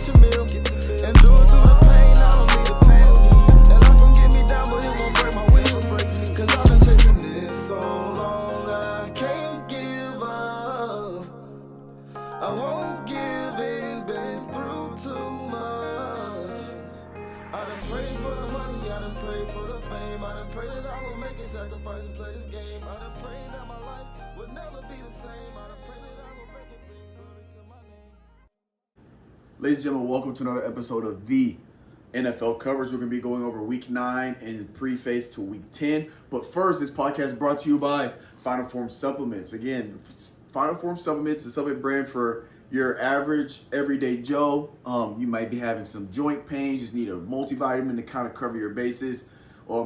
cash a meal. And do it through the pain, I don't need the pain. And life gon' get me down, but it won't break my will. Cause I've been chasing this so long, I can't give up. I won't give in, been through too much. I done prayed for the money, I done prayed for the fame. I done prayed that I will make a sacrifice and play this game. I done prayed that my life would never be the same. I done prayed that I will make it bring glory to my name. Ladies and gentlemen, welcome to another episode of the NFL coverage. We're going to be going over Week 9 and preface to Week 10. But first, this podcast is brought to you by Final Form Supplements. Again, Final Form Supplements is a supplement brand for your average, everyday Joe. You might be having some joint pain, just need a multivitamin to kind of cover your bases.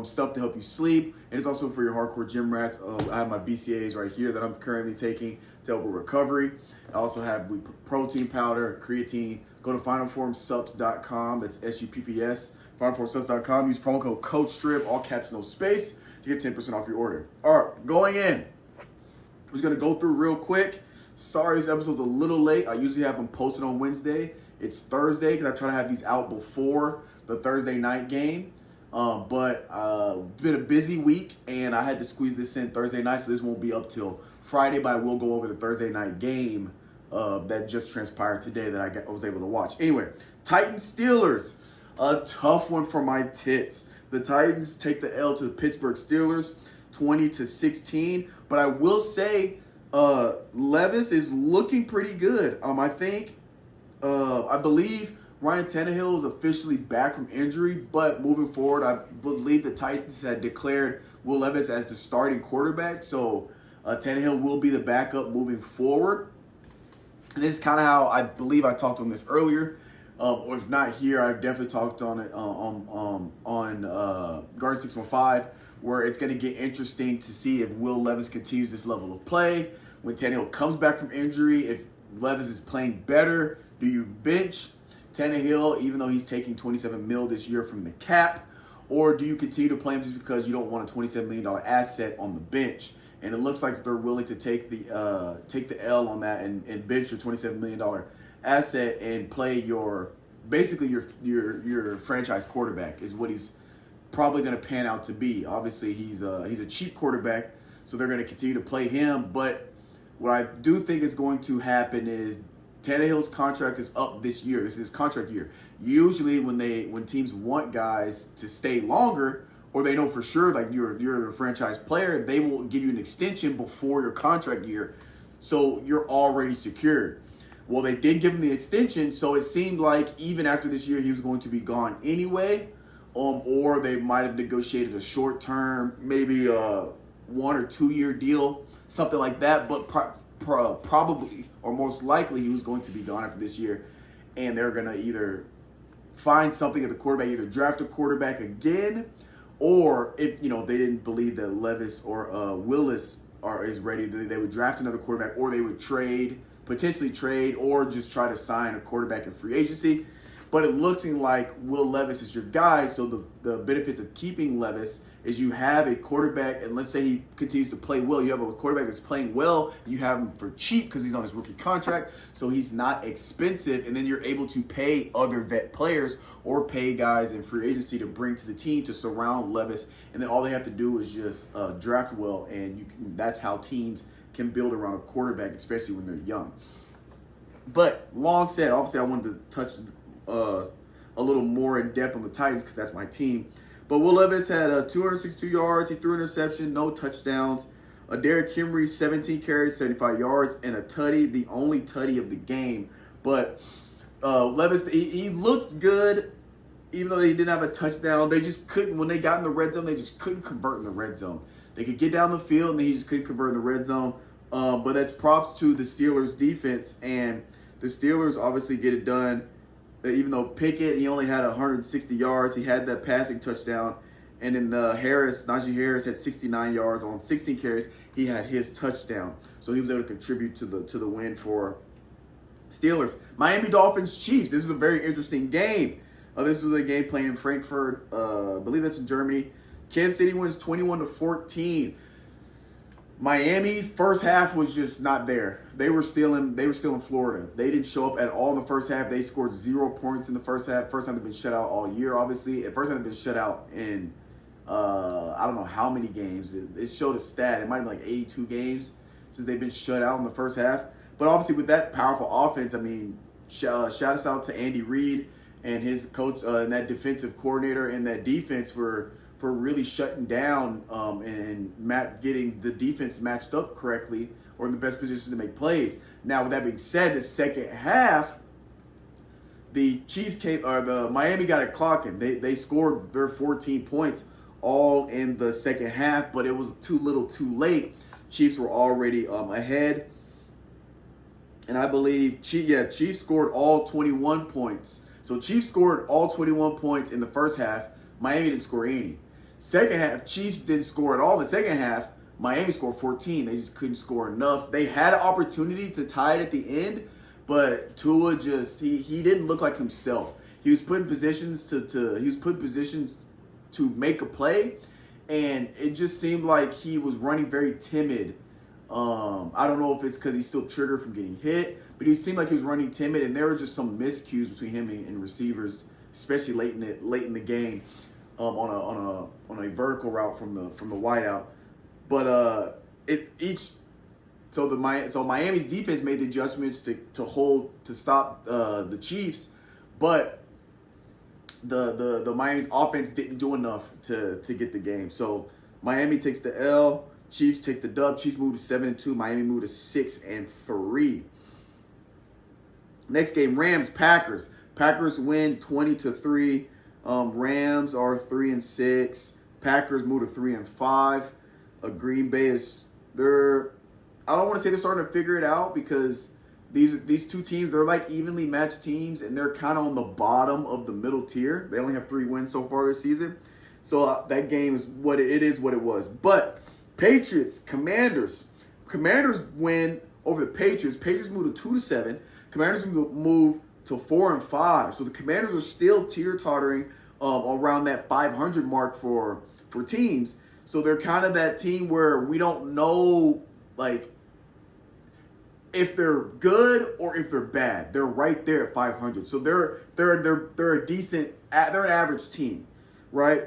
Stuff to help you sleep. And it's also for your hardcore gym rats. I have my BCAAs right here that I'm currently taking to help with recovery. I also have protein powder, creatine. Go to finalformsubs.com. That's SUPPS. Finalformsubs.com. Use promo code COACHSTRIP, all caps, no space, to get 10% off your order. All right, going in. I'm just going to go through real quick. Sorry, this episode's a little late. I usually have them posted on Wednesday. It's Thursday because I try to have these out before the Thursday night game. But been a busy week, and I had to squeeze this in Thursday night, so this won't be up till Friday, but I will go over the Thursday night game that just transpired today that I was able to watch. Anyway, Titans Steelers, a tough one for my tits. The Titans take the L to the Pittsburgh Steelers, 20-16. But I will say, Levis is looking pretty good. I believe Ryan Tannehill is officially back from injury, but moving forward, I believe the Titans had declared Will Levis as the starting quarterback, so Tannehill will be the backup moving forward. And this is kind of how I believe I talked on this earlier, or if not here, I've definitely talked on it on Guard 615, where it's going to get interesting to see if Will Levis continues this level of play. When Tannehill comes back from injury, if Levis is playing better, do you bench Tannehill, even though he's taking $27 million this year from the cap, or do you continue to play him just because you don't want a $27 million asset on the bench? And it looks like they're willing to take the L on that and bench your $27 million asset and play your franchise quarterback is what he's probably going to pan out to be. Obviously, he's a cheap quarterback, so they're going to continue to play him. But what I do think is going to happen is Tannehill's contract is up this year. This is his contract year. Usually when teams want guys to stay longer, or they know for sure like you're a franchise player, they will give you an extension before your contract year, so you're already secured. Well, they did give him the extension, so it seemed like even after this year he was going to be gone anyway, or they might have negotiated a short term, maybe a 1 or 2 year deal, something like that, but probably or most likely he was going to be gone after this year, and they're going to either find something at the quarterback, either draft a quarterback again, or if they didn't believe that Levis or Willis is ready, they would draft another quarterback, or they would potentially trade, or just try to sign a quarterback in free agency. But it looks like Will Levis is your guy, so the benefits of keeping Levis is you have a quarterback, and let's say he continues to play well. You have a quarterback that's playing well, and you have him for cheap because he's on his rookie contract, so he's not expensive, and then you're able to pay other vet players or pay guys in free agency to bring to the team to surround Levis, and then all they have to do is just draft well, and that's how teams can build around a quarterback, especially when they're young. But long said, obviously I wanted to touch a little more in depth on the Titans because that's my team. But Will Levis had 262 yards. He threw an interception, no touchdowns. Derrick Henry, 17 carries, 75 yards, and a tutty, the only tutty of the game. But Levis, he looked good, even though he didn't have a touchdown. They just couldn't, when they got in the red zone, they just couldn't convert in the red zone. They could get down the field, and he just couldn't convert in the red zone. But that's props to the Steelers' defense, and the Steelers obviously get it done. Even though Pickett, he only had 160 yards, he had that passing touchdown. And then Najee Harris had 69 yards on 16 carries. He had his touchdown, so he was able to contribute to the win for Steelers. Miami Dolphins Chiefs. This was a very interesting game. This was a game playing in Frankfurt. I believe that's in Germany. Kansas City wins 21-14. Miami's first half was just not there. They were still in Florida. They didn't show up at all in the first half. They scored 0 points in the first half. First time they've been shut out all year, obviously. And first time they've been shut out in I don't know how many games. It showed a stat. It might have been like 82 games since they've been shut out in the first half. But obviously with that powerful offense, I mean, shout us out to Andy Reid and his coach and that defensive coordinator and that defense for really shutting down and getting the defense matched up correctly or in the best position to make plays. Now, with that being said, the second half, the Miami got it clocking. They scored their 14 points all in the second half, but it was too little too late. Chiefs were already ahead. And I believe Chiefs scored all 21 points. So Chiefs scored all 21 points in the first half. Miami didn't score any. Second half, Chiefs didn't score at all. The second half, Miami scored 14. They just couldn't score enough. They had an opportunity to tie it at the end, but Tua just he didn't look like himself. He was put in positions to make a play, and it just seemed like he was running very timid. I don't know if it's because he's still triggered from getting hit, but he seemed like he was running timid, and there were just some miscues between him and receivers, especially late in the game. On a vertical route from the wideout, but Miami's defense made the adjustments to stop the Chiefs, but the Miami's offense didn't do enough to get the game. So Miami takes the L, Chiefs take the dub. Chiefs moved to 7-2, Miami moved to 6-3. Next game, Rams Packers. Packers win 20-3. Rams are 3-6. Packers move to 3-5. Green Bay is I don't want to say they're starting to figure it out because these two teams, they're like evenly matched teams and they're kind of on the bottom of the middle tier. They only have 3 wins so far this season. So that game is what it was. But Patriots, Commanders win over the Patriots. Patriots move to 2-7. Commanders move to 4-5. So the Commanders are still teeter-tottering around that 500 mark for teams. So they're kind of that team where we don't know like if they're good or if they're bad. They're right there at 500. So they're a decent, they're an average team, right?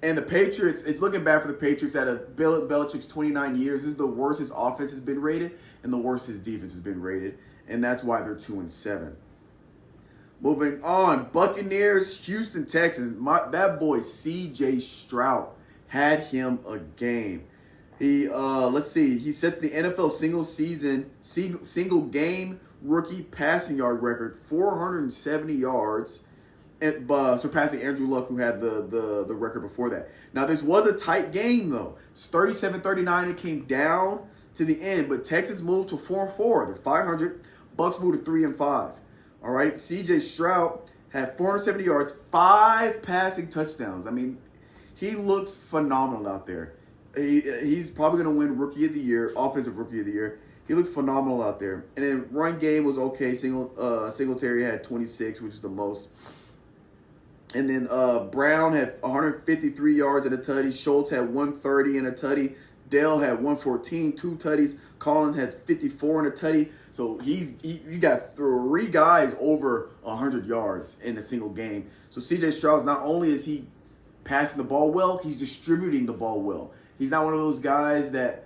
And the Patriots, it's looking bad for the Patriots out of Belichick's 29 years. This is the worst his offense has been rated and the worst his defense has been rated. And that's why they're 2-7. Moving on, Buccaneers, Houston Texans. That boy C.J. Stroud had him a game. He he sets the NFL single game rookie passing yard record, 470 yards, and surpassing Andrew Luck, who had the record before that. Now this was a tight game though. It's 37-39. It came down to the end, but Texans moved to 4-4. They're 500. Bucks moved to 3-5. All right, C.J. Stroud had 470 yards, 5 passing touchdowns. I mean, he looks phenomenal out there. He's probably going to win Rookie of the Year, Offensive Rookie of the Year. He looks phenomenal out there. And then run game was okay. Singletary had 26, which is the most. And then Brown had 153 yards and a tutty. Schultz had 130 and a tutty. Dell had 114, 2 tutties. Collins has 54 and a tutty. So you got 3 guys over 100 yards in a single game. So C.J. Stroud, not only is he passing the ball well, he's distributing the ball well. He's not one of those guys that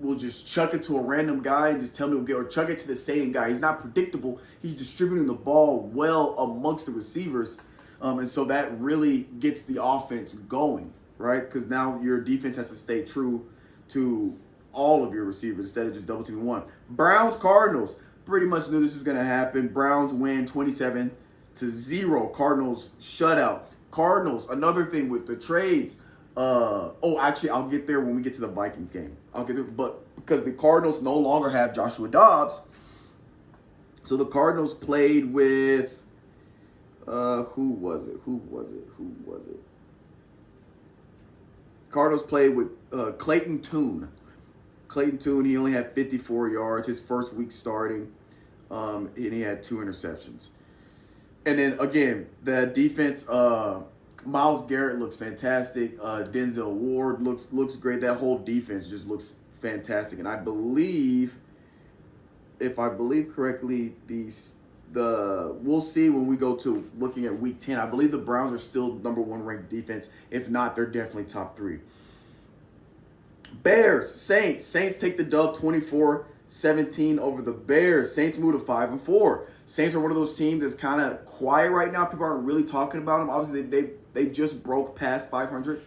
will just chuck it to a random guy and just tell him to get, or chuck it to the same guy. He's not predictable. He's distributing the ball well amongst the receivers. And so that really gets the offense going, right? Because now your defense has to stay true to all of your receivers instead of just double teaming one. Browns, Cardinals. Pretty much knew this was going to happen. Browns win 27-0. Cardinals shutout. Cardinals, another thing with the trades. Actually, I'll get there when we get to the Vikings game. I'll get there, but because the Cardinals no longer have Joshua Dobbs, so the Cardinals played with who was it? Cardinals played with Clayton Tune. Clayton Tune, he only had 54 yards his first week starting, and he had 2 interceptions. And then again, the defense Myles Garrett looks fantastic. Denzel Ward looks great. That whole defense just looks fantastic. And I believe, if I believe correctly, we'll see when we go to looking at week 10. I believe the Browns are still number 1 ranked defense. If not, they're definitely top 3. Bears, Saints. Saints take the dub 24-17 over the Bears. Saints move to 5-4. Saints are one of those teams that's kind of quiet right now. People aren't really talking about them. Obviously, they just broke past 500.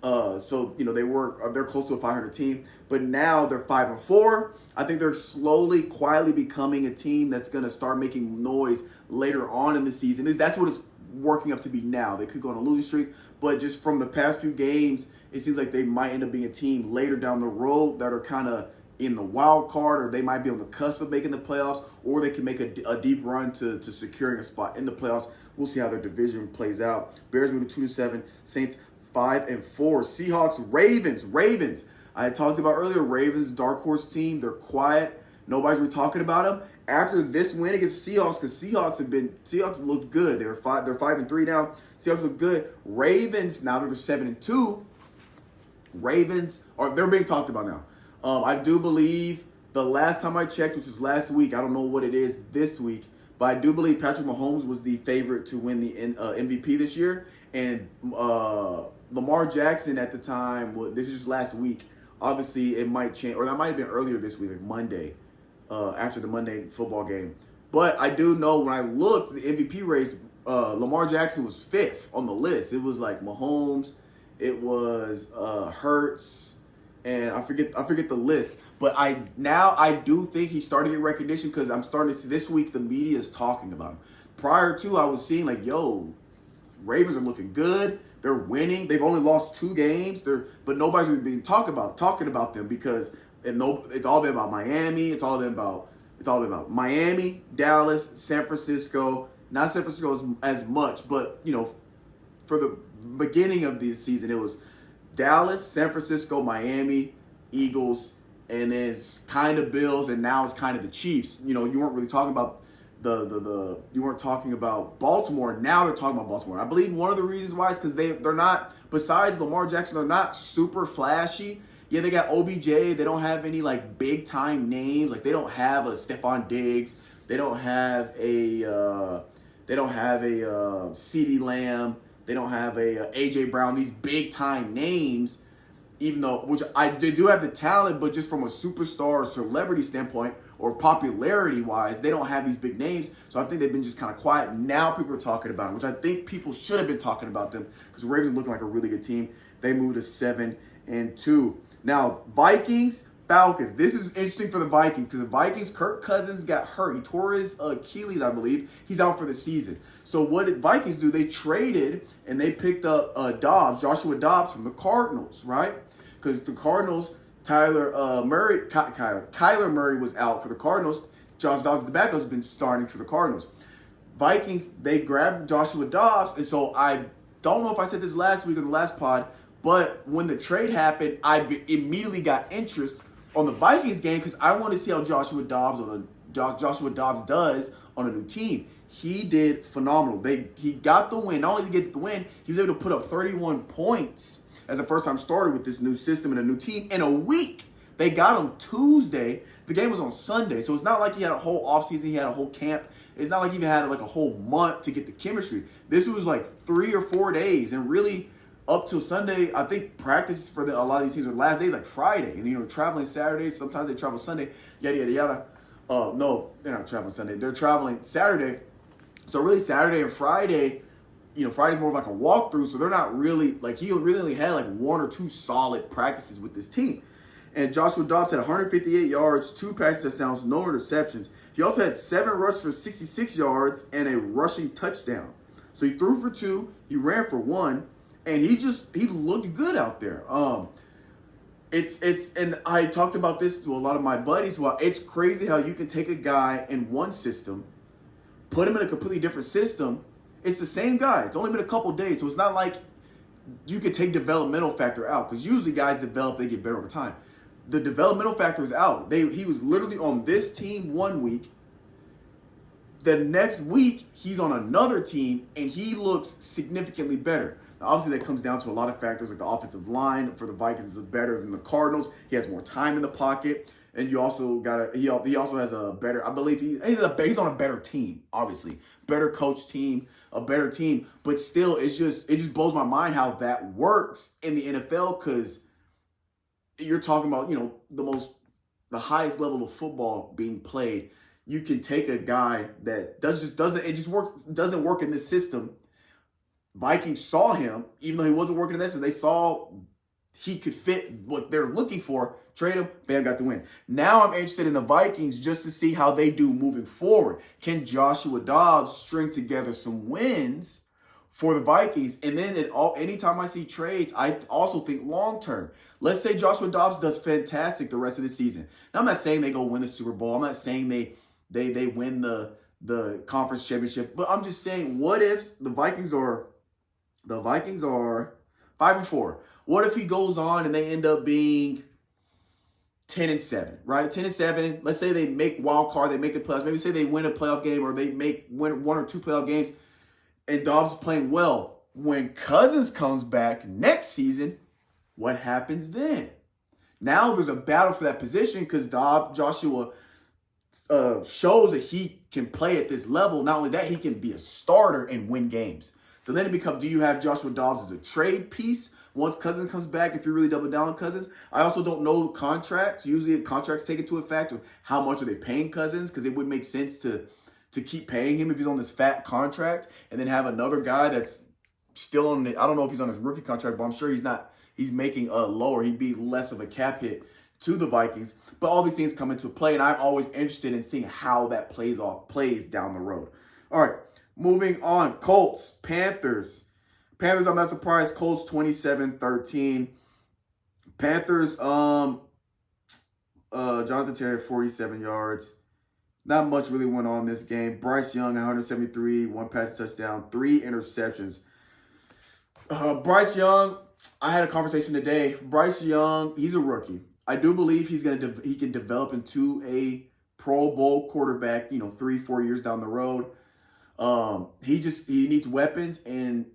So, they're close to a 500 team. But now they're 5-4. I think they're slowly, quietly becoming a team that's going to start making noise later on in the season. That's what it's working up to be now. They could go on a losing streak. But just from the past few games, it seems like they might end up being a team later down the road that are kind of in the wild card, or they might be on the cusp of making the playoffs, or they can make a deep run to securing a spot in the playoffs. We'll see how their division plays out. Bears move to 2-7. Saints 5-4. Seahawks, Ravens. I had talked about earlier, Ravens, dark horse team. They're quiet. Nobody's really talking about them. After this win against the Seahawks, because Seahawks looked good. They're 5-3 now. Seahawks look good. Ravens, now they're 7-2. They're being talked about now. I do believe the last time I checked, which was last week, I don't know what it is this week, but I do believe Patrick Mahomes was the favorite to win the MVP this year. And Lamar Jackson at the time, this is just last week. Obviously, it might change, or that might have been earlier this week, like Monday, after the Monday football game. But I do know when I looked, the MVP race, Lamar Jackson was 5th on the list. It was like Mahomes, it was Hurts, and I forget the list. But I do think he's starting to get recognition because I'm starting to see this week the media is talking about him. Prior to, I was seeing like, Ravens are looking good. They're winning. They've only lost 2 games. But nobody's really been talking about them because it's all been about Miami. It's all been about Miami, Dallas, San Francisco. Not San Francisco as much, but for the beginning of the season, it was Dallas, San Francisco, Miami, Eagles, and then it's kind of Bills, and now it's kind of the Chiefs. You weren't really talking about you weren't talking about Baltimore. Now they're talking about Baltimore. I believe one of the reasons why is because they're not, besides Lamar Jackson, they're not super flashy. Yeah, they got OBJ. They don't have any like big time names. Like they don't have a Stephon Diggs. They don't have a CeeDee Lamb. They don't have a AJ Brown. These big time names, even though they do have the talent, but just from a superstar or celebrity standpoint or popularity wise, they don't have these big names. So I think they've been just kind of quiet. Now people are talking about them, which I think people should have been talking about them because the Ravens are looking like a really good team. They moved to 7-2. Now Vikings, Falcons. This is interesting for the Vikings because the Vikings, Kirk Cousins got hurt. He tore his Achilles, I believe. He's out for the season. So what did Vikings do? They traded and they picked up Joshua Dobbs from the Cardinals, right? Because the Cardinals, Kyler Murray was out for the Cardinals. Josh Dobbs, the backup, has been starting for the Cardinals. Vikings, they grabbed Joshua Dobbs, and so I don't know if I said this last week or the last pod, but when the trade happened, I immediately got interest on the Vikings game because I want to see how Joshua Dobbs does on a new team. He did phenomenal. He got the win. Not only did he get the win, he was able to put up 31 points as a first-time starter with this new system and a new team in a week. They got him Tuesday. The game was on Sunday, so it's not like he had a whole offseason. He had a whole camp. It's not like he even had like a whole month to get the chemistry. This was like 3 or 4 days, and really up till Sunday, I think practice for a lot of these teams, the last day is like Friday, and traveling Saturday. Sometimes they travel Sunday. Yada yada yada. No, they're not traveling Sunday. They're traveling Saturday. So really Saturday and Friday, Friday's more of like a walkthrough. So they're not really like he really only had like 1 or 2 solid practices with this team. And Joshua Dobbs had 158 yards, 2 passing touchdowns, no interceptions. He also had 7 rushes for 66 yards and a rushing touchdown. So he threw for 2, he ran for 1, and he looked good out there. And I talked about this to a lot of my buddies. Well, it's crazy how you can take a guy in one system, put him in a completely different system. It's the same guy. It's only been a couple days, so it's not like you can take developmental factor out because usually guys develop, they get better over time. The developmental factor is out. He was literally on this team 1 week, The next week, he's on another team, and he looks significantly better. Now, obviously, that comes down to a lot of factors, like the offensive line for the Vikings is better than the Cardinals. He has more time in the pocket, and you also got he also has a better. I believe he's on a better team, obviously, better coach team, a better team. But still, it just blows my mind how that works in the NFL, because you're talking about the highest level of football being played. You can take a guy that doesn't work in this system. Vikings saw him, even though he wasn't working in this system. They saw he could fit what they're looking for. Trade him, bam, got the win. Now I'm interested in the Vikings just to see how they do moving forward. Can Joshua Dobbs string together some wins for the Vikings? And then anytime I see trades, I also think long term. Let's say Joshua Dobbs does fantastic the rest of the season. Now, I'm not saying they go win the Super Bowl. I'm not saying they win the conference championship. But I'm just saying, what if the Vikings are 5-4? What if he goes on and they end up being 10-7, right? 10-7. Let's say they make wild card, they make the playoffs. Maybe say they win a playoff game, or they win one or two playoff games, and Dobbs is playing well. When Cousins comes back next season, what happens then? Now there's a battle for that position, because Joshua shows that he can play at this level. Not only that, he can be a starter and win games. So then it becomes, do you have Joshua Dobbs as a trade piece once Cousins comes back, if you really double down on Cousins? I also don't know contracts. Usually contracts take into effect of how much are they paying Cousins, because it would make sense to keep paying him if he's on this fat contract, and then have another guy that's still on I don't know if he's on his rookie contract, but I'm sure he's not. He's making lower. He'd be less of a cap hit to the Vikings. But all these things come into play, and I'm always interested in seeing how that plays down the road. All right, moving on. Colts, Panthers. Panthers, I'm not surprised. Colts 27-13. Panthers, Jonathan Taylor, 47 yards. Not much really went on this game. Bryce Young, 173, 1 pass touchdown, 3 interceptions. Bryce Young, I had a conversation today. Bryce Young, he's a rookie. I do believe he can develop into a Pro Bowl quarterback, 3-4 years down the road. He needs weapons, and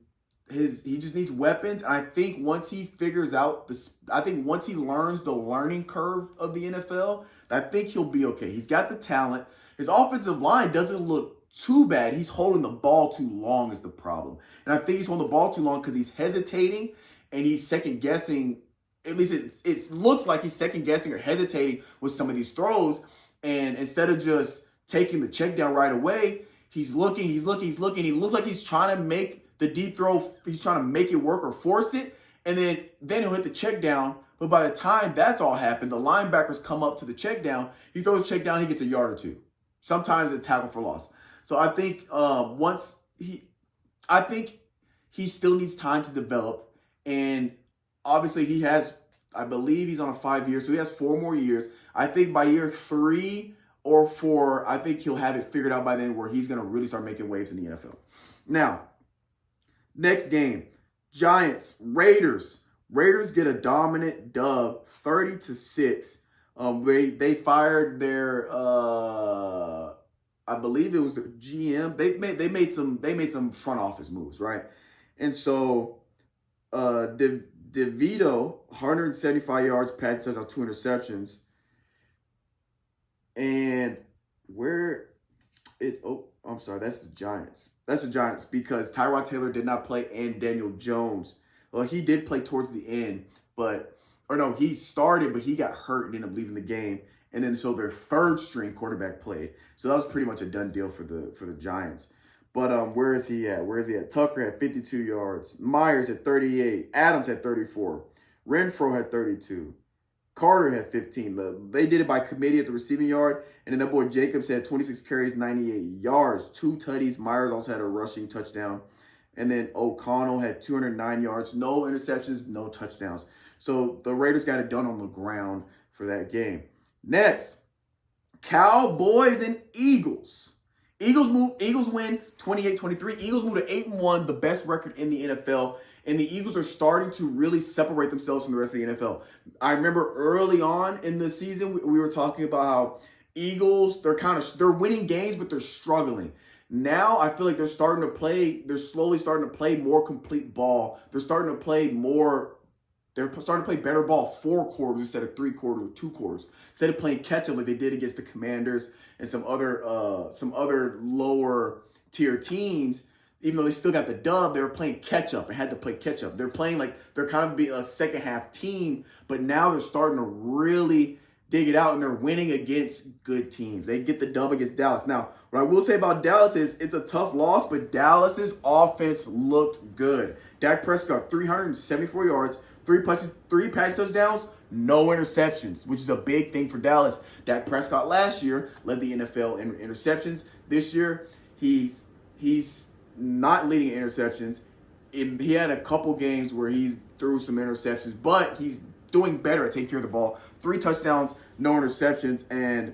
he just needs weapons. I think once he figures out once he learns the learning curve of the NFL, I think he'll be okay. He's got the talent. His offensive line doesn't look too bad. He's holding the ball too long is the problem. And I think he's holding the ball too long because he's hesitating and he's second guessing. At least it looks like he's second guessing or hesitating with some of these throws. And instead of just taking the check down right away, he's looking. He looks like he's trying to make the deep throw. He's trying to make it work or force it. And then he'll hit the check down. But by the time that's all happened, the linebackers come up to the check down. He throws the check down. He gets a yard or two. Sometimes a tackle for loss. So I think I think he still needs time to develop. And obviously I believe he's on a 5 year, so he has 4 more years. I think by year 3 or 4, I think he'll have it figured out by then where he's going to really start making waves in the NFL. Now, next game, Giants, Raiders. Raiders get a dominant dub, 30-6. They fired their I believe it was the GM. They made some front office moves, right? And so DeVito, 175 yards, pass touchdown, 2 interceptions. And I'm sorry, that's the Giants. That's the Giants because Tyrod Taylor did not play and Daniel Jones. Well, he did play towards the end, he started, but he got hurt and ended up leaving the game. And then so their third string quarterback played. So that was pretty much a done deal for the Giants. But where is he at? Tucker had 52 yards. Myers had 38. Adams had 34. Renfro had 32. Carter had 15. They did it by committee at the receiving yard. And then that boy Jacobs had 26 carries, 98 yards, 2 tutties. Myers also had a rushing touchdown. And then O'Connell had 209 yards, no interceptions, no touchdowns. So the Raiders got it done on the ground for that game. Next, Cowboys and Eagles. Eagles win 28-23. Eagles move to 8-1, the best record in the NFL. And the Eagles are starting to really separate themselves from the rest of the NFL. I remember early on in the season, we were talking about how Eagles, they're winning games, but they're struggling. Now I feel like they're slowly starting to play more complete ball. They're starting to play better ball 4 quarters instead of 3 quarters or 2 quarters. Instead of playing catch up like they did against the Commanders and some other lower tier teams. Even though they still got the dub, they were playing catch up and had to play catch up. They're playing like they're kind of be a second half team, but now they're starting to really dig it out and they're winning against good teams. They get the dub against Dallas. Now, what I will say about Dallas is it's a tough loss, but Dallas's offense looked good. Dak Prescott, 374 yards, 3 pass touchdowns, no interceptions, which is a big thing for Dallas. Dak Prescott last year led the NFL in interceptions. This year, he's not leading interceptions. He had a couple games where he threw some interceptions, but he's doing better at taking care of the ball. 3 touchdowns, no interceptions, and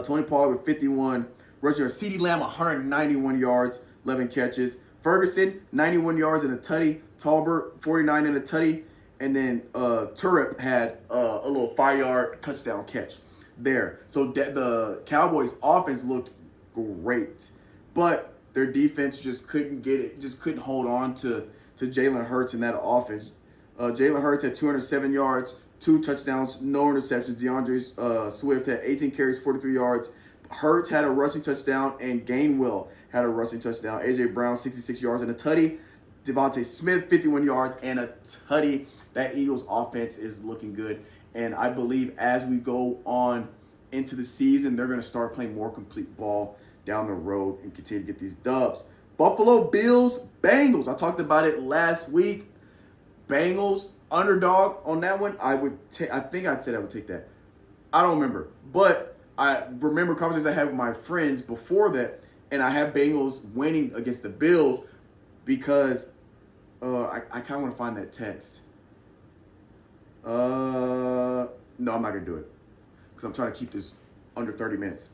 Tony Pollard with 51 rushing yards. CeeDee Lamb, 191 yards, 11 catches. Ferguson, 91 yards and a tutty. Talbert, 49 and a tutty. And then Turip had a little 5-yard touchdown catch there. So the Cowboys' offense looked great, but their defense just couldn't get it, just couldn't hold on to Jalen Hurts in that offense. Jalen Hurts had 207 yards, 2 touchdowns, no interceptions. DeAndre Swift had 18 carries, 43 yards. Hurts had a rushing touchdown, and Gainwell had a rushing touchdown. A.J. Brown, 66 yards and a tutty. Devontae Smith, 51 yards and a tutty. That Eagles offense is looking good. And I believe as we go on into the season, they're going to start playing more complete ball down the road and continue to get these dubs. Buffalo Bills, Bengals. I talked about it last week. Bengals, underdog on that one. I think I said I would take that. I don't remember. But I remember conversations I had with my friends before that, and I have Bengals winning against the Bills because I kind of want to find that text. No, I'm not going to do it because I'm trying to keep this under 30 minutes.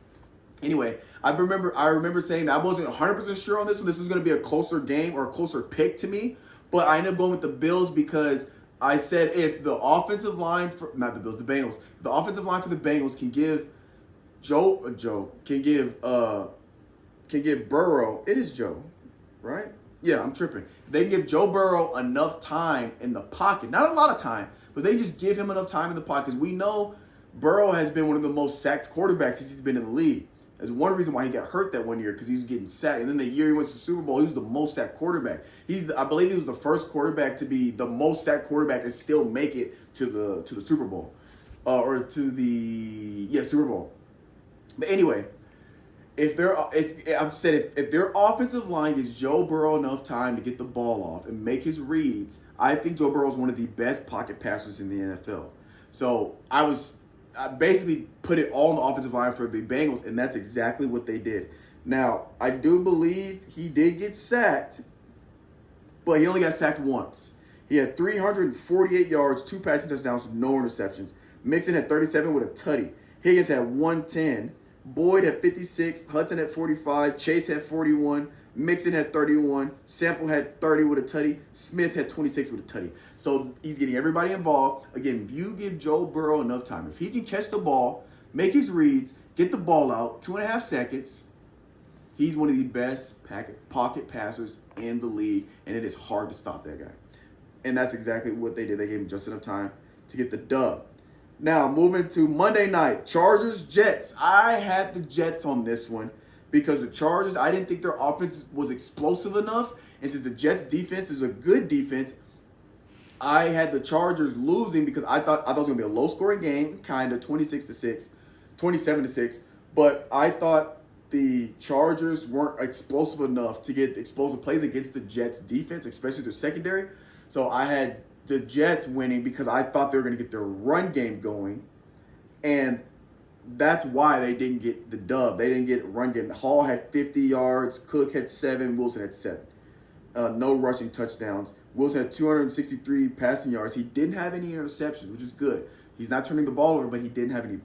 Anyway, I remember saying that I wasn't 100% sure on this one. This was going to be a closer game or a closer pick to me, but I ended up going with the Bills because I said if the offensive line for the Bengals, the offensive line for the Bengals can give can give Burrow. It is Joe, right? Yeah, I'm tripping. They give Joe Burrow enough time in the pocket, not a lot of time, but they just give him enough time in the pocket. Because we know Burrow has been one of the most sacked quarterbacks since he's been in the league. That's one reason why he got hurt that one year, because he was getting sacked. And then the year he went to the Super Bowl, he was the most sacked quarterback. I believe he was the first quarterback to be the most sacked quarterback and still make it to the Super Bowl, Super Bowl. But anyway, if their offensive line gives Joe Burrow enough time to get the ball off and make his reads, I think Joe Burrow is one of the best pocket passers in the NFL. So I basically put it all on the offensive line for the Bengals, and that's exactly what they did. Now, I do believe he did get sacked, but he only got sacked once. He had 348 yards, 2 passing touchdowns, no interceptions. Mixon had 37 with a tutty. Higgins had 110. Boyd had 56. Hudson had 45. Chase had 41. Mixon had 31. Sample had 30 with a tutty. Smith had 26 with a tutty. So he's getting everybody involved. Again, if you give Joe Burrow enough time, if he can catch the ball, make his reads, get the ball out, 2.5 seconds, he's one of the best pocket passers in the league, and it is hard to stop that guy. And that's exactly what they did. They gave him just enough time to get the dub. Now, moving to Monday night, Chargers-Jets. I had the Jets on this one because the Chargers, I didn't think their offense was explosive enough. And since the Jets' defense is a good defense, I had the Chargers losing because I thought it was going to be a low-scoring game, kind of 27-6. But I thought the Chargers weren't explosive enough to get explosive plays against the Jets' defense, especially their secondary. So I had the Jets winning because I thought they were going to get their run game going, and that's why they didn't get the dub. They didn't get run game. Hall had 50 yards, Cook had 7, Wilson had 7. No rushing touchdowns. Wilson had 263 passing yards. He didn't have any interceptions, which is good. He's not turning the ball over, but he didn't have any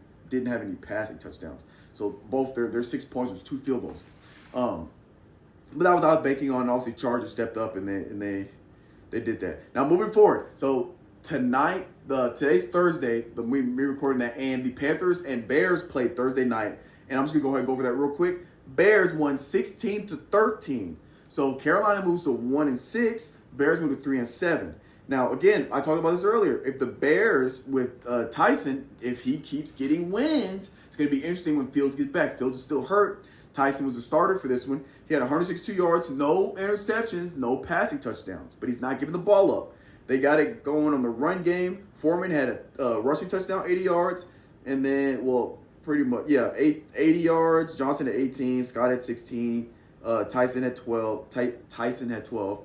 passing touchdowns. So both their 6 points was 2 field goals. But that was banking on. Obviously, Chargers stepped up and they did that. Now, moving forward. So, tonight, today's Thursday, but we recording that, and the Panthers and Bears played Thursday night. And I'm just gonna go ahead and go over that real quick. Bears won 16-13. So Carolina moves to 1-6. Bears move to 3-7. Now, again, I talked about this earlier. If the Bears with Tyson, if he keeps getting wins, it's going to be interesting when Fields gets back. Fields is still hurt. Tyson was the starter for this one. He had 162 yards, no interceptions, no passing touchdowns, but he's not giving the ball up. They got it going on the run game. Foreman had a rushing touchdown, 80 yards, and then, well, pretty much, 80 yards. Johnson had 18. Scott had 16. Tyson had 12. Tyson had 12,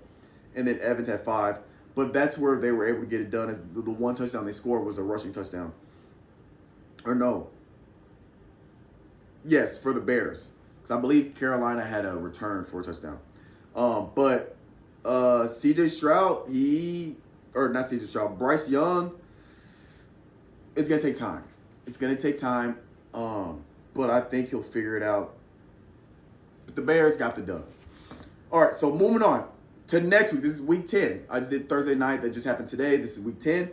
and then Evans had 5. But that's where they were able to get it done. As the one touchdown they scored was a rushing touchdown. Or no. Yes, for the Bears. Because I believe Carolina had a return for a touchdown. But C.J. Stroud, not C.J. Stroud, Bryce Young, it's going to take time. It's going to take time. But I think he'll figure it out. But the Bears got the dub. All right, so moving on to next week. This is week 10. I just did Thursday night. That just happened today. This is week 10. I'm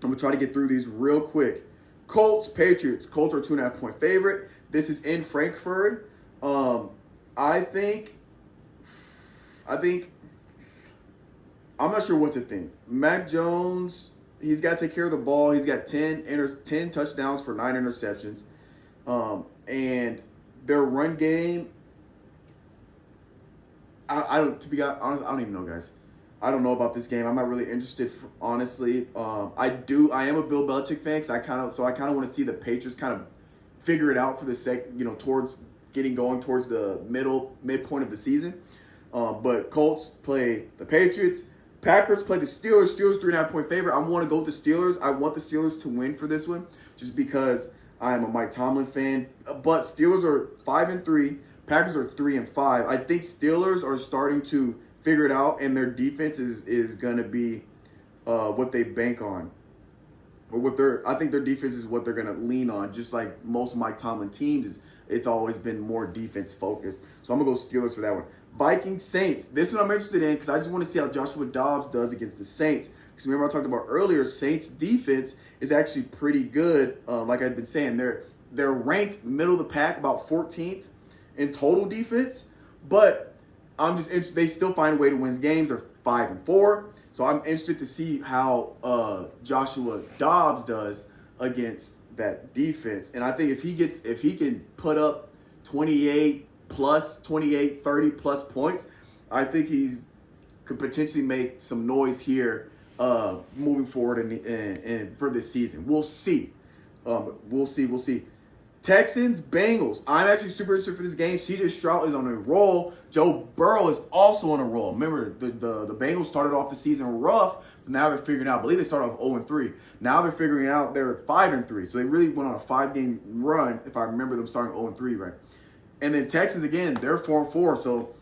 going to try to get through these real quick. Colts, Patriots. Colts are 2.5-point favorite. This is in Frankfurt. I think I'm not sure what to think. Mac Jones, he's got to take care of the ball. He's got 10 touchdowns for 9 interceptions. And their run game, to be honest, I don't even know, guys. I don't know about this game. I'm not really interested, honestly. I am a Bill Belichick fan, so I kind of want to see the Patriots kind of figure it out for the towards getting going towards the midpoint of the season. But Colts play the Patriots. Packers play the Steelers. Steelers 3.5-point favorite. I want to go with the Steelers. I want the Steelers to win for this one, just because I am a Mike Tomlin fan. But Steelers are 5-3. Packers are 3-5. I think Steelers are starting to figure it out, and their defense is going to be what they bank on, or I think their defense is what they're going to lean on. Just like most of Mike Tomlin teams, it's always been more defense focused. So I'm gonna go Steelers for that one. Vikings, Saints. This one I'm interested in because I just want to see how Joshua Dobbs does against the Saints. Because remember I talked about earlier, Saints defense is actually pretty good. Like I've been saying, they're ranked middle of the pack, about 14th in total defense, but I'm just interested. They still find a way to win games. They're 5-4, so I'm interested to see how Joshua Dobbs does against that defense. And I think if he can put up 30 plus points, I think could potentially make some noise here moving forward and for this season. We'll see. We'll see. Texans, Bengals. I'm actually super interested for this game. C.J. Stroud is on a roll. Joe Burrow is also on a roll. Remember, the Bengals started off the season rough, but now they're figuring out. I believe they started off 0-3. Now they're figuring out they're 5-3. So they really went on a 5-game run, if I remember them starting 0-3, right? And then Texans, again, they're 4-4. So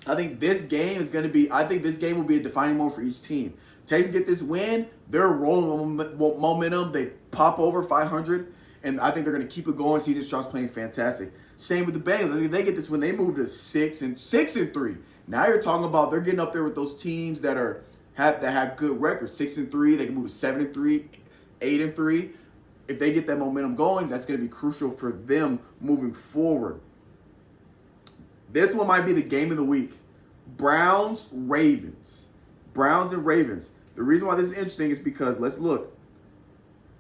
I think this game will be a defining moment for each team. Texans get this win. They're rolling momentum. They pop over 500. And I think they're going to keep it going. C.J. Stroud's playing fantastic. Same with the Bengals. I think they get this win. They move to 6-3. Now you're talking about they're getting up there with those teams that have good records. 6-3. They can move to 7-3, 8-3. If they get that momentum going, that's going to be crucial for them moving forward. This one might be the game of the week. Browns and Ravens. The reason why this is interesting is because, let's look.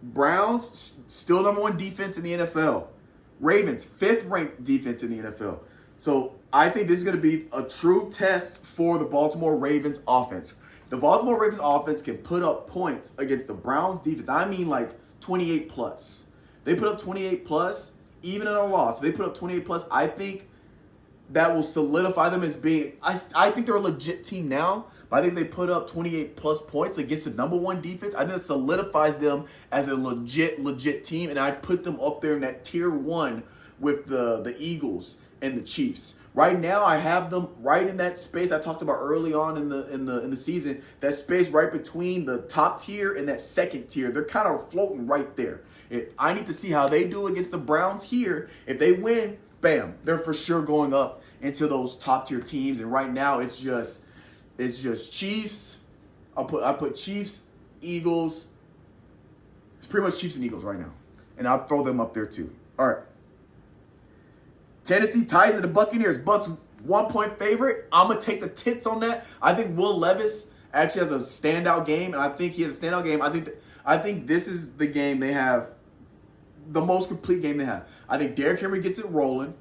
Browns, still number 1 defense in the NFL. Ravens, 5th ranked defense in the NFL. So I think this is going to be a true test for the Baltimore Ravens offense. The Baltimore Ravens offense can put up points against the Browns defense. I mean like 28 plus. They put up 28 plus, even in a loss. If they put up 28 plus, I think that will solidify them as being, I think they're a legit team now, but I think they put up 28 plus points against the number 1 defense. I think it solidifies them as a legit team, and I'd put them up there in that tier 1 with the Eagles and the Chiefs. Right now, I have them right in that space I talked about early on in the season. That space right between the top tier and that second tier. They're kind of floating right there. I need to see how they do against the Browns here. If they win, bam, they're for sure going up into those top tier teams. And right now, it's just Chiefs. I put Chiefs, Eagles. It's pretty much Chiefs and Eagles right now. And I'll throw them up there too. All right. Tennessee Titans and the Buccaneers. Bucks 1-point favorite. I'm going to take the tits on that. I think Will Levis actually has a standout game, and I think he has a standout game. I think this is the game they have, the most complete game they have. I think Derrick Henry gets it rolling,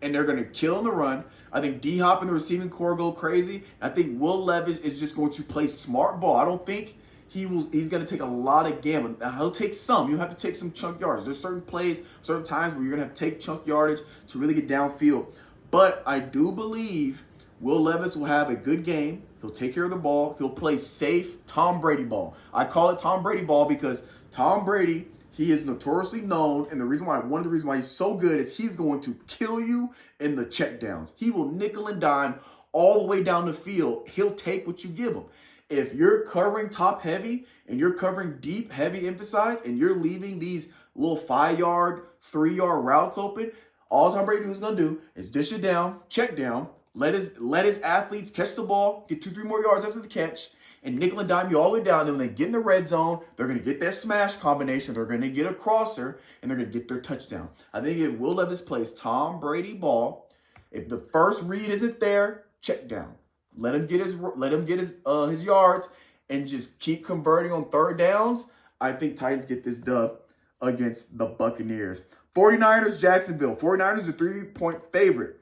and they're going to kill in the run. I think D-Hop and the receiving core go crazy. I think Will Levis is just going to play smart ball. I don't think he's going to take a lot of gambling. Now, he'll take some. You'll have to take some chunk yards. There's certain plays, certain times where you're going to have to take chunk yardage to really get downfield. But I do believe Will Levis will have a good game. He'll take care of the ball. He'll play safe Tom Brady ball. I call it Tom Brady ball because Tom Brady, he is notoriously known, and one of the reasons why he's so good is he's going to kill you in the checkdowns. He will nickel and dime all the way down the field. He'll take what you give him. If you're covering top heavy and you're covering deep, heavy emphasize, and you're leaving these little 5-yard, 3-yard routes open, all Tom Brady is going to do is dish it down, check down, let his athletes catch the ball, get 2-3 more yards after the catch, and nickel and dime you all the way down. Then when they get in the red zone, they're going to get that smash combination. They're going to get a crosser, and they're going to get their touchdown. I think if Will Levis plays Tom Brady ball, if the first read isn't there, check down. Let him get his yards, and just keep converting on third downs. I think Titans get this dub against the Buccaneers. 49ers, Jacksonville. 49ers are 3-point favorite.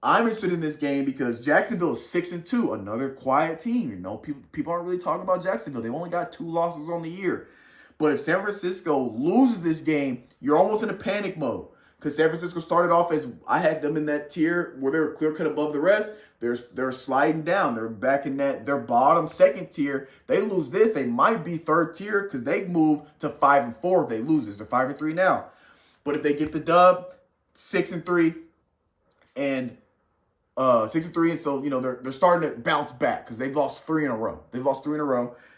I'm interested in this game because Jacksonville is 6-2, another quiet team. You know, people aren't really talking about Jacksonville. They've only got 2 losses on the year. But if San Francisco loses this game, you're almost in a panic mode. Because San Francisco started off as, I had them in that tier where they were clear cut above the rest. They're sliding down. They're back in their bottom second tier. They lose this, they might be third tier because they move to 5-4 if they lose this. They're 5-3 now. But if they get the dub, 6-3, and 6-3, and so they're starting to bounce back because they've lost 3 in a row.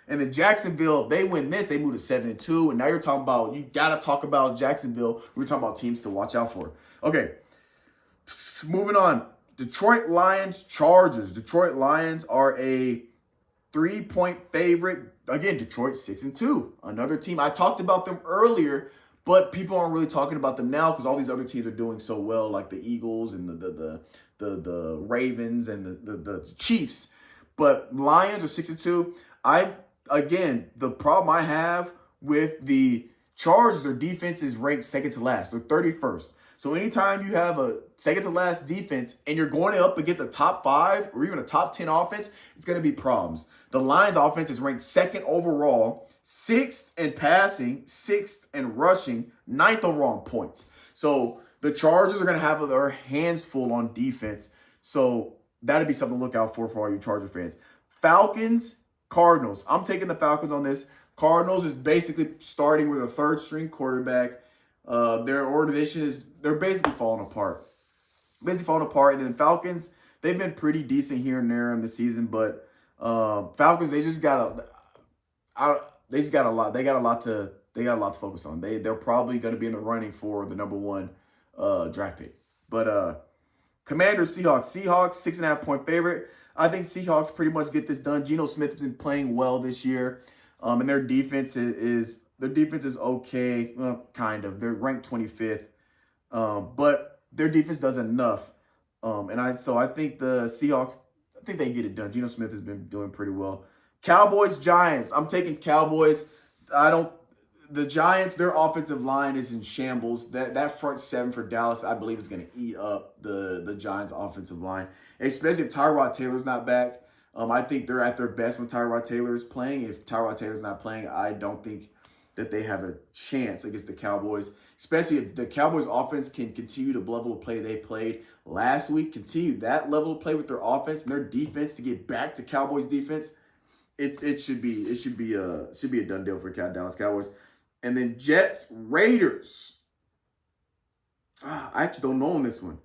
And then Jacksonville, they win this, they move to 7-2, and now you're talking about, you gotta talk about Jacksonville. We're talking about teams to watch out for. Okay, moving on. Detroit Lions, Chargers. Detroit Lions are a 3-point favorite. Again, Detroit 6-2, another team. I talked about them earlier, but people aren't really talking about them now because all these other teams are doing so well, like the Eagles and the Ravens and the Chiefs. But Lions are 6-2. Again, the problem I have with the Chargers, their defense is ranked second to last. They're 31st. So anytime you have a second to last defense and you're going up against a top 5 or even a top 10 offense, it's going to be problems. The Lions offense is ranked second overall, 6th in passing, 6th in rushing, 9th overall in points. So the Chargers are going to have their hands full on defense. So that'd be something to look out for all you Chargers fans. Falcons, Cardinals. I'm taking the Falcons on this. Cardinals is basically starting with a third-string quarterback. Their organization they're basically falling apart. And then Falcons, they've been pretty decent here and there in the season, but Falcons, they got a lot to focus on. They're probably going to be in the running for the number 1 draft pick. But Commanders, Seahawks. Seahawks, 6.5-point favorite. I think Seahawks pretty much get this done. Geno Smith has been playing well this year, and their defense is okay, well, kind of. They're ranked 25th, but their defense does enough. I think the Seahawks, I think they get it done. Geno Smith has been doing pretty well. Cowboys, Giants. I'm taking Cowboys. The Giants, their offensive line is in shambles. That front 7 for Dallas, I believe, is going to eat up the Giants' offensive line, especially if Tyrod Taylor's not back. I think they're at their best when Tyrod Taylor is playing. If Tyrod Taylor's not playing, I don't think that they have a chance against the Cowboys, especially if the Cowboys' offense can continue the level of play they played last week, continue that level of play with their offense and their defense to get back to Cowboys' defense. It should be a done deal for Dallas Cowboys. And then Jets, Raiders. I actually don't know on this one.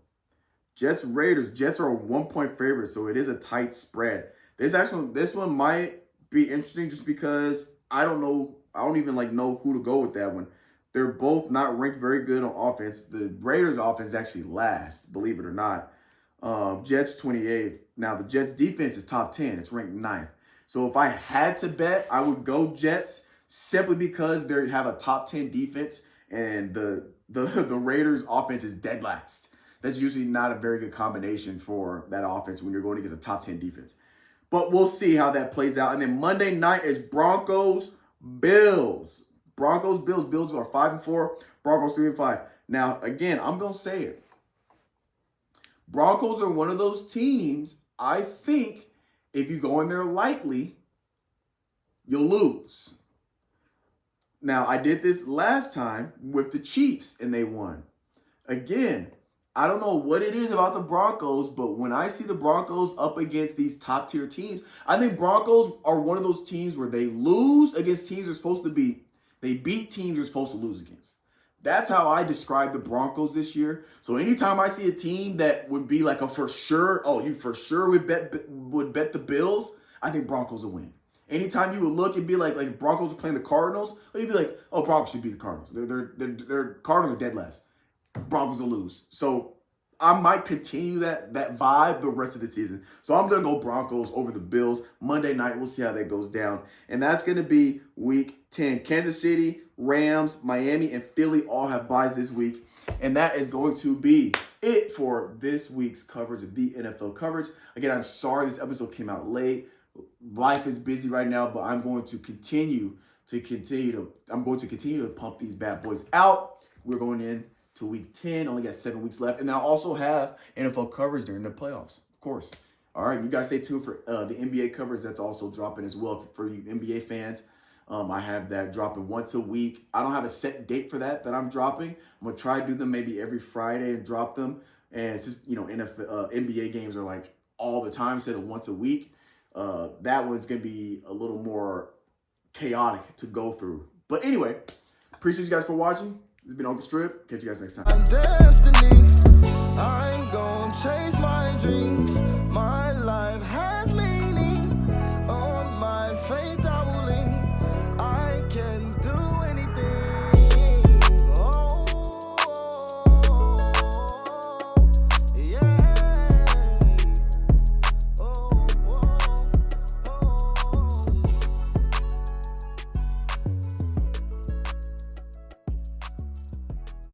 Jets, Raiders. Jets are a 1-point favorite, so it is a tight spread. This one might be interesting just because I don't know. I don't even know who to go with that one. They're both not ranked very good on offense. The Raiders' offense is actually last, believe it or not. Jets 28th. Now the Jets defense is top 10. It's ranked 9th. So if I had to bet, I would go Jets simply because they have a top 10 defense and the Raiders offense is dead last. That's usually not a very good combination for that offense when you're going against a top 10 defense. But we'll see how that plays out. And then Monday night is Broncos-Bills. Broncos-Bills. Bills are 5-4. Broncos 3-5. Now, again, I'm going to say it. Broncos are one of those teams, I think, if you go in there lightly, you'll lose. Now, I did this last time with the Chiefs, and they won. Again, I don't know what it is about the Broncos, but when I see the Broncos up against these top-tier teams, I think Broncos are one of those teams where they lose against teams they're supposed to beat. They beat teams they're supposed to lose against. That's how I describe the Broncos this year. So anytime I see a team that would be like a for sure, oh, you for sure would bet the Bills, I think Broncos will win. Anytime you would look and be like Broncos are playing the Cardinals, you'd be like, oh, Broncos should beat the Cardinals. They're Cardinals are dead last. Broncos will lose. So I might continue that vibe the rest of the season. So I'm going to go Broncos over the Bills. Monday night, we'll see how that goes down. And that's going to be week 10. Kansas City, Rams, Miami, and Philly all have byes this week. And that is going to be it for this week's coverage of the NFL coverage. Again, I'm sorry this episode came out late. Life is busy right now, but I'm going to continue to pump these bad boys out. We're going in to week 10, only got 7 weeks left. And then I also have NFL coverage during the playoffs, of course. All right, you guys stay tuned for the NBA coverage. That's also dropping as well for you NBA fans. I have that dropping once a week. I don't have a set date for that I'm dropping. I'm going to try to do them maybe every Friday and drop them. And it's just, NBA games are like all the time instead of once a week. That one's going to be a little more chaotic to go through. But anyway, appreciate you guys for watching. This has been Uncle Strip. Catch you guys next time. Destiny, I'm gonna chase my dreams. My